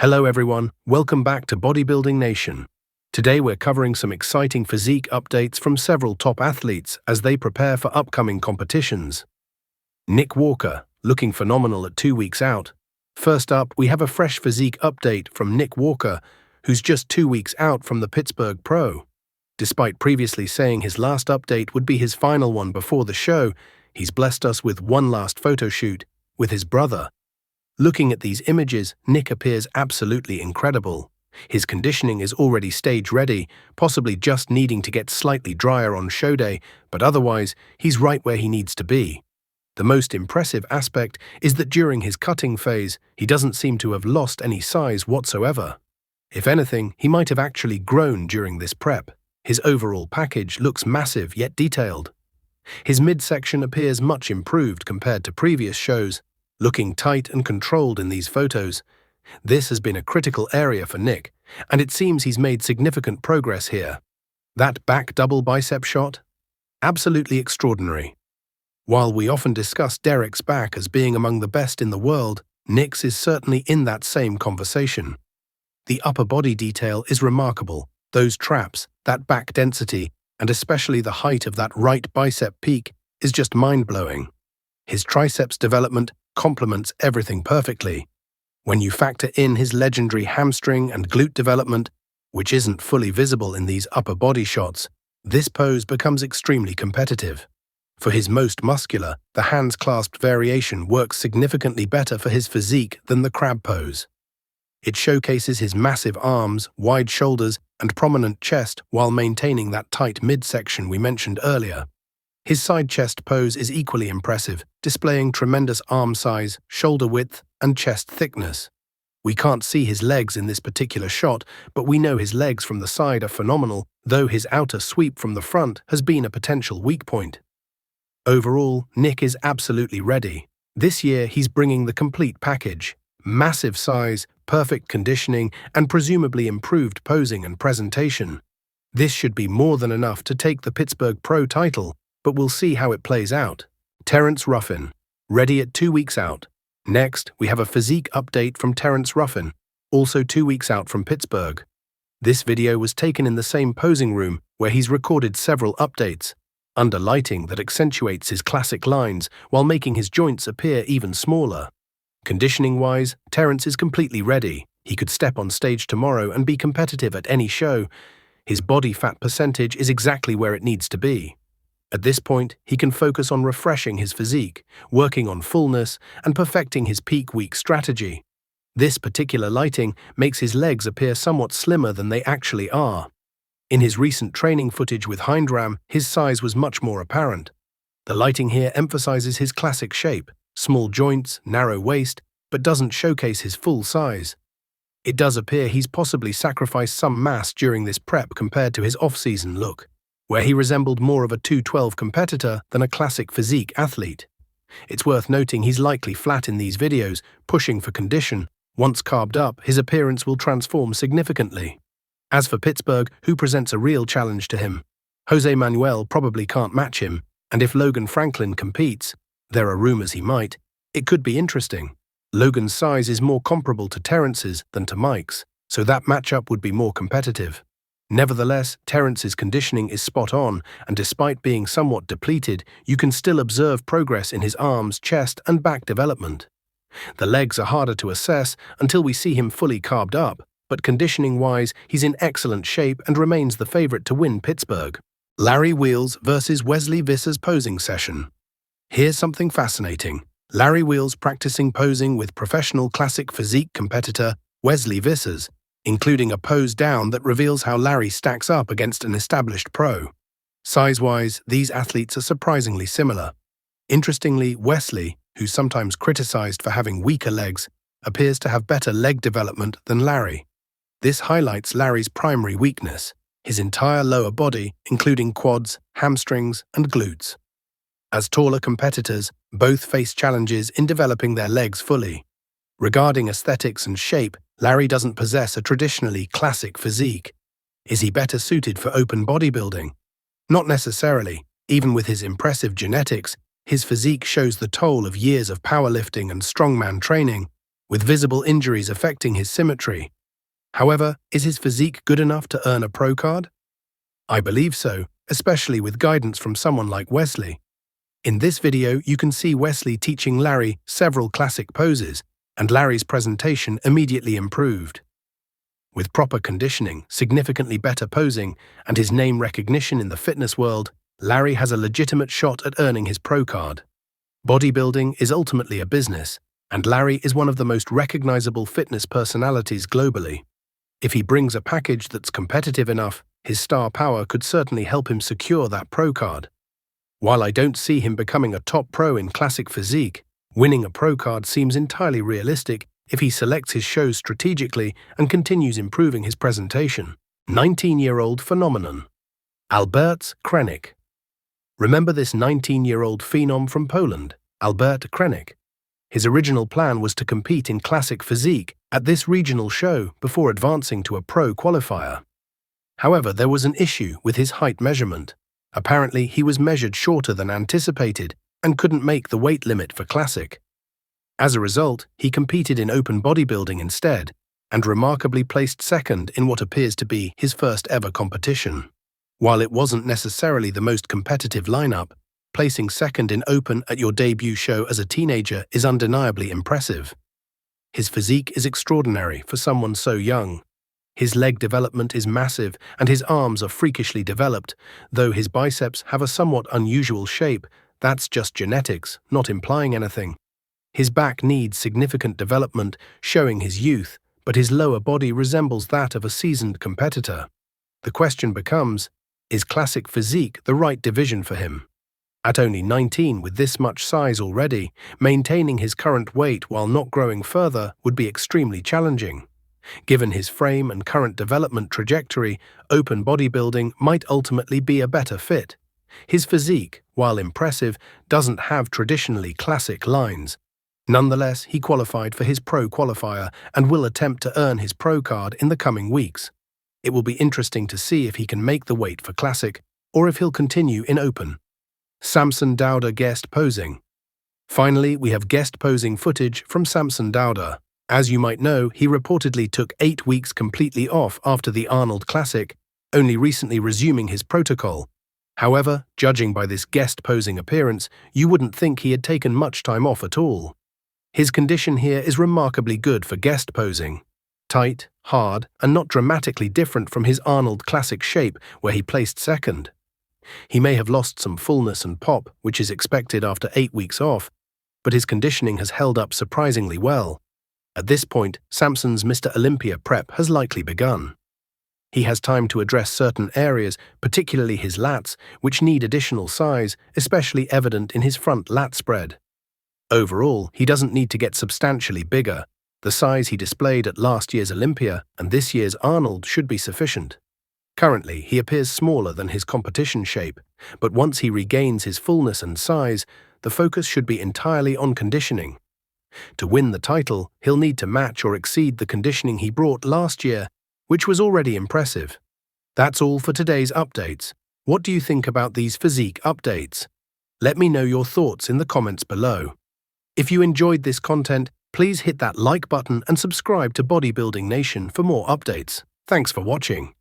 Hello everyone, welcome back to Bodybuilding Nation. Today we're covering some exciting physique updates from several top athletes as they prepare for upcoming competitions. Nick Walker, looking phenomenal at 2 weeks out. First up, we have a fresh physique update from Nick Walker, who's just 2 weeks out from the Pittsburgh Pro. Despite previously saying his last update would be his final one before the show, he's blessed us with one last photo shoot with his brother. Looking at these images, Nick appears absolutely incredible. His conditioning is already stage-ready, possibly just needing to get slightly drier on show day, but otherwise, he's right where he needs to be. The most impressive aspect is that during his cutting phase, he doesn't seem to have lost any size whatsoever. If anything, he might have actually grown during this prep. His overall package looks massive yet detailed. His midsection appears much improved compared to previous shows, looking tight and controlled in these photos. This has been a critical area for Nick, and it seems he's made significant progress here. That back double bicep shot? Absolutely extraordinary. While we often discuss Derek's back as being among the best in the world, Nick's is certainly in that same conversation. The upper body detail is remarkable. Those traps, that back density, and especially the height of that right bicep peak is just mind-blowing. His triceps development complements everything perfectly. When you factor in his legendary hamstring and glute development, which isn't fully visible in these upper body shots, this pose becomes extremely competitive. For his most muscular, the hands clasped variation works significantly better for his physique than the crab pose. It showcases his massive arms, wide shoulders, and prominent chest while maintaining that tight midsection we mentioned earlier. His side chest pose is equally impressive, displaying tremendous arm size, shoulder width, and chest thickness. We can't see his legs in this particular shot, but we know his legs from the side are phenomenal, though his outer sweep from the front has been a potential weak point. Overall, Nick is absolutely ready. This year he's bringing the complete package: massive size, perfect conditioning, and presumably improved posing and presentation. This should be more than enough to take the Pittsburgh Pro title, but we'll see how it plays out. Terrence Ruffin, ready at 2 weeks out. Next, we have a physique update from Terrence Ruffin, also 2 weeks out from Pittsburgh. This video was taken in the same posing room where he's recorded several updates, under lighting that accentuates his classic lines while making his joints appear even smaller. Conditioning-wise, Terrence is completely ready. He could step on stage tomorrow and be competitive at any show. His body fat percentage is exactly where it needs to be. At this point, he can focus on refreshing his physique, working on fullness, and perfecting his peak week strategy. This particular lighting makes his legs appear somewhat slimmer than they actually are. In his recent training footage with Hindram, his size was much more apparent. The lighting here emphasizes his classic shape, small joints, narrow waist, but doesn't showcase his full size. It does appear he's possibly sacrificed some mass during this prep compared to his off-season look, where he resembled more of a 212 competitor than a classic physique athlete. It's worth noting he's likely flat in these videos, pushing for condition. Once carved up, his appearance will transform significantly. As for Pittsburgh, who presents a real challenge to him? Jose Manuel probably can't match him, and if Logan Franklin competes, there are rumors he might, it could be interesting. Logan's size is more comparable to Terrence's than to Mike's, so that matchup would be more competitive. Nevertheless, Terrence's conditioning is spot on, and despite being somewhat depleted, you can still observe progress in his arms, chest, and back development. The legs are harder to assess until we see him fully carved up, but conditioning-wise, he's in excellent shape and remains the favorite to win Pittsburgh. Larry Wheels versus Wesley Vissers posing session. Here's something fascinating. Larry Wheels practicing posing with professional classic physique competitor Wesley Vissers, including a pose down that reveals how Larry stacks up against an established pro. Size-wise, these athletes are surprisingly similar. Interestingly, Wesley, who's sometimes criticized for having weaker legs, appears to have better leg development than Larry. This highlights Larry's primary weakness, his entire lower body, including quads, hamstrings, and glutes. As taller competitors, both face challenges in developing their legs fully. Regarding aesthetics and shape, Larry doesn't possess a traditionally classic physique. Is he better suited for open bodybuilding? Not necessarily. Even with his impressive genetics, his physique shows the toll of years of powerlifting and strongman training. with visible injuries affecting his symmetry. However, is his physique good enough to earn a pro card? I believe so, especially with guidance from someone like Wesley. In this video, you can see Wesley teaching Larry several classic poses, and Larry's presentation immediately improved. With proper conditioning, significantly better posing, and his name recognition in the fitness world, Larry has a legitimate shot at earning his pro card. Bodybuilding is ultimately a business, and Larry is one of the most recognizable fitness personalities globally. If he brings a package that's competitive enough, his star power could certainly help him secure that pro card. While I don't see him becoming a top pro in classic physique, winning a pro card seems entirely realistic if he selects his shows strategically and continues improving his presentation. 19-year-old phenomenon. Albertes Krennik. Remember this 19-year-old phenom from Poland, Albertes Krennik? His original plan was to compete in classic physique at this regional show before advancing to a pro qualifier. However, there was an issue with his height measurement. Apparently, he was measured shorter than anticipated and couldn't make the weight limit for classic. As a result, he competed in open bodybuilding instead, and remarkably placed second in what appears to be his first ever competition. While it wasn't necessarily the most competitive lineup, placing second in open at your debut show as a teenager is undeniably impressive. His physique is extraordinary for someone so young. His leg development is massive and his arms are freakishly developed, though his biceps have a somewhat unusual shape. That's just genetics, not implying anything. His back needs significant development, showing his youth, but his lower body resembles that of a seasoned competitor. The question becomes, is classic physique the right division for him? At only 19 with this much size already, maintaining his current weight while not growing further would be extremely challenging. Given his frame and current development trajectory, open bodybuilding might ultimately be a better fit. His physique, while impressive, doesn't have traditionally classic lines. Nonetheless, he qualified for his pro qualifier and will attempt to earn his pro card in the coming weeks. It will be interesting to see if he can make the weight for classic, or if he'll continue in open. Samson Dauda guest posing. Finally, we have guest posing footage from Samson Dauda. As you might know, he reportedly took 8 weeks completely off after the Arnold Classic, only recently resuming his protocol. However, judging by this guest posing appearance, you wouldn't think he had taken much time off at all. His condition here is remarkably good for guest posing. Tight, hard, and not dramatically different from his Arnold Classic shape where he placed second. He may have lost some fullness and pop, which is expected after 8 weeks off, but his conditioning has held up surprisingly well. At this point, Samson's Mr. Olympia prep has likely begun. He has time to address certain areas, particularly his lats, which need additional size, especially evident in his front lat spread. Overall, he doesn't need to get substantially bigger. The size he displayed at last year's Olympia and this year's Arnold should be sufficient. Currently, he appears smaller than his competition shape, but once he regains his fullness and size, the focus should be entirely on conditioning. To win the title, he'll need to match or exceed the conditioning he brought last year, which was already impressive. That's all for today's updates. What do you think about these physique updates? Let me know your thoughts in the comments below. If you enjoyed this content, please hit that like button and subscribe to Bodybuilding Nation for more updates. Thanks for watching.